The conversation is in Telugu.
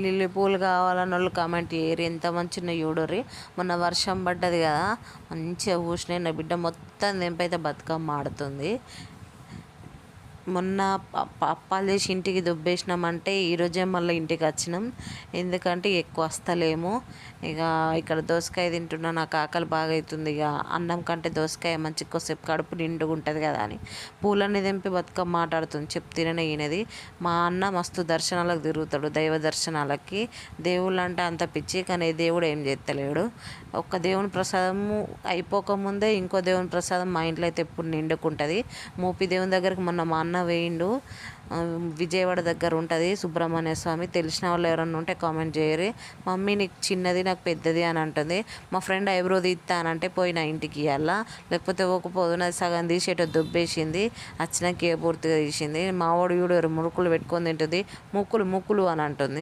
లిల్లీ పూలు కావాలన్నోళ్ళు కామెంట్ చేయరు. ఎంత మంచిగా చూడరి. మొన్న వర్షం పడ్డది కదా, మంచిగా పూసినాయి. నా బిడ్డ మొత్తం తెంపైతే బతుకమ్మ ఆడుతుంది. మొన్న అప్పాలు చేసి ఇంటికి దుబ్బేసినామంటే ఈరోజే మళ్ళీ ఇంటికి వచ్చినాం. ఎందుకంటే ఎక్కువ వస్తలేము. ఇక ఇక్కడ దోసకాయ తింటున్నా, నాకు ఆకలి బాగా అవుతుంది. ఇక అన్నం కంటే దోసకాయ మంచి కొద్దిసేపు కడుపు నిండుగా ఉంటుంది కదా అని పూలన్నీ తెంపి బతుకమ్మ మాట్లాడుతుంది. చెప్తేనే ఈయనది. మా అన్న మస్తు దర్శనాలకు తిరుగుతాడు, దైవ దర్శనాలకి. దేవుళ్ళు అంటే అంత పిచ్చి, కానీ దేవుడు ఏం చేస్తలేడు. ఒక్క దేవుని ప్రసాదము అయిపోకముందే ఇంకో దేవుని ప్రసాదం మా ఇంట్లో అయితే ఎప్పుడు నిండుకుంటుంది. మోపి దేవుని దగ్గరికి మొన్న మా అన్న వేయిండు. విజయవాడ దగ్గర ఉంటుంది సుబ్రహ్మణ్య స్వామి. తెలిసిన వాళ్ళు ఎవరన్నా ఉంటే కామెంట్ చేయరు. మమ్మీ నీకు చిన్నది నాకు పెద్దది అని అంటుంది. మా ఫ్రెండ్ ఐబ్రో తీస్తానంటే పోయిన ఇంటికి ఇవ్వాల, లేకపోతే ఒకపోదు. నాది సగం తీసేటో దుబ్బేసింది. వచ్చినాక పూర్తిగా తీసింది. మా వాడు వీడు మురుకులు పెట్టుకొని తింటుంది. ముక్కులు ముక్కులు అని అంటుంది.